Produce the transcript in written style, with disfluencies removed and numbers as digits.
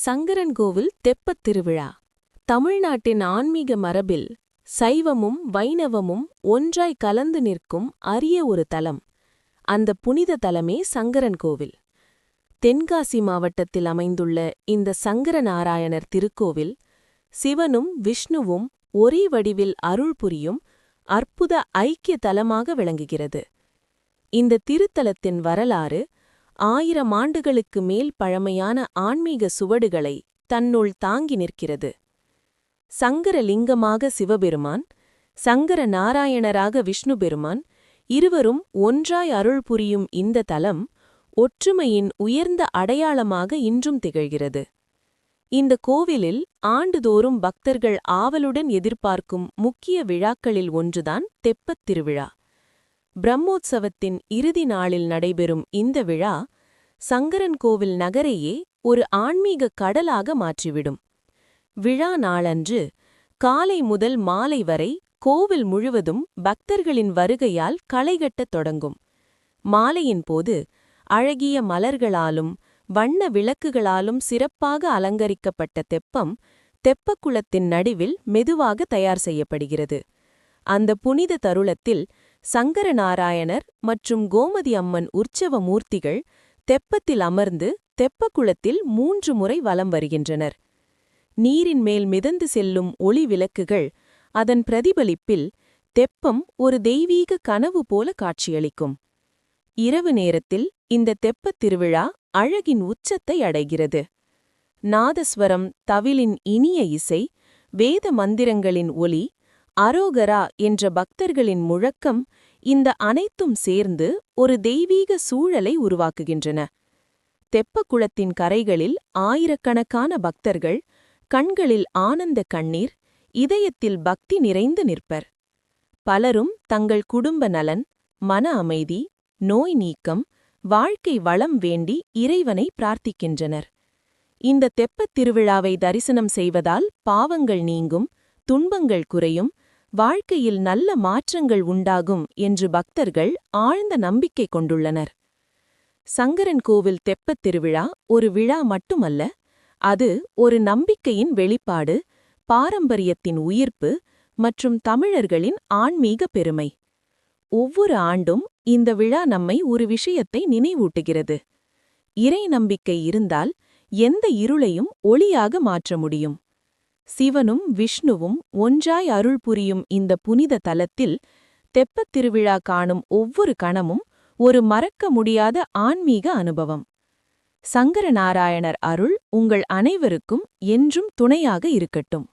சங்கரன்கோவில் தெப்பத் திருவிழா. தமிழ்நாட்டின் ஆன்மீக மரபில் சைவமும் வைணவமும் ஒன்றாய் கலந்து நிற்கும் அரிய ஒரு தலம். அந்த புனித தலமே சங்கரன்கோவில். தென்காசி மாவட்டத்தில் அமைந்துள்ள இந்த சங்கரநாராயணர் திருக்கோவில் சிவனும் விஷ்ணுவும் ஒரே வடிவில் அருள் புரியும் அற்புத ஐக்கிய தலமாக விளங்குகிறது. இந்த திருத்தலத்தின் வரலாறு 1000 ஆண்டுகளுக்கு மேல் பழமையான ஆன்மீக சுவடுகளை தன்னுள் தாங்கி நிற்கிறது. சங்கரலிங்கமாக சிவபெருமான், சங்கர நாராயணராக விஷ்ணு பெருமான் இருவரும் ஒன்றாய் அருள் புரியும் இந்த தலம் ஒற்றுமையின் உயர்ந்த அடையாளமாக இன்றும் திகழ்கிறது. இந்த கோவிலில் ஆண்டுதோறும் பக்தர்கள் ஆவலுடன் எதிர்பார்க்கும் முக்கிய விழாக்களில் ஒன்றுதான் தெப்பத் திருவிழா. பிரம்மோத்சவத்தின் இறுதி நாளில் நடைபெறும் இந்த விழா சங்கரன்கோவில் நகரையே ஒரு ஆன்மீக கடலாக மாற்றிவிடும். விழா நாளன்று காலை முதல் மாலை வரை கோவில் முழுவதும் பக்தர்களின் வருகையால் களைகட்டத் தொடங்கும். மாலையின் போது அழகிய மலர்களாலும் வண்ண விளக்குகளாலும் சிறப்பாக அலங்கரிக்கப்பட்ட தெப்பம் தெப்பக்குளத்தின் நடுவில் மெதுவாக தயார் செய்யப்படுகிறது. அந்த புனித தருளத்தில் சங்கரநாராயணர் மற்றும் கோமதி அம்மன் உற்சவ மூர்த்திகள் தெப்பத்தில் அமர்ந்து தெப்பக்குளத்தில் 3 முறை வலம் வருகின்றனர். நீரின் மேல் மிதந்து செல்லும் ஒளி விளக்குகள் அதன் பிரதிபலிப்பில் தெப்பம் ஒரு தெய்வீக கனவு போல காட்சியளிக்கும். இரவு நேரத்தில் இந்த தெப்பத் திருவிழா அழகின் உச்சத்தை அடைகிறது. நாதஸ்வரம், தவிலின் இனிய இசை, வேத மந்திரங்களின் ஒலி, அரோகரா என்ற பக்தர்களின் முழக்கம், இந்த அனைத்தும் சேர்ந்து ஒரு தெய்வீக சூழலை உருவாக்குகின்றன. தெப்பக்குளத்தின் கரைகளில் ஆயிரக்கணக்கான பக்தர்கள் கண்களில் ஆனந்த கண்ணீர், இதயத்தில் பக்தி நிறைந்து நிற்பர். பலரும் தங்கள் குடும்ப நலன், மன அமைதி, நோய் நீக்கம், வாழ்க்கை வளம் வேண்டி இறைவனை பிரார்த்திக்கின்றனர். இந்த தெப்பத் திருவிழாவை தரிசனம் செய்வதால் பாவங்கள் நீங்கும், துன்பங்கள் குறையும், வாழ்க்கையில் நல்ல மாற்றங்கள் உண்டாகும் என்று பக்தர்கள் ஆழ்ந்த நம்பிக்கை கொண்டுள்ளனர். சங்கரன்கோவில் தெப்பத் திருவிழா ஒரு விழா மட்டுமல்ல, அது ஒரு நம்பிக்கையின் வெளிப்பாடு, பாரம்பரியத்தின் உயிர்ப்பு மற்றும் தமிழர்களின் ஆன்மீக பெருமை. ஒவ்வொரு ஆண்டும் இந்த விழா நம்மை ஒரு விஷயத்தை நினைவூட்டுகிறது. இறை நம்பிக்கை இருந்தால் எந்த இருளையும் ஒளியாக மாற்ற முடியும். சிவனும் விஷ்ணுவும் ஒன்றாய் அருள் புரியும் இந்த புனித தலத்தில் தெப்பத் திருவிழா காணும் ஒவ்வொரு கணமும் ஒரு மறக்க முடியாத ஆன்மீக அனுபவம். சங்கரநாராயணர் அருள் உங்கள் அனைவருக்கும் என்றும் துணையாக இருக்கட்டும்.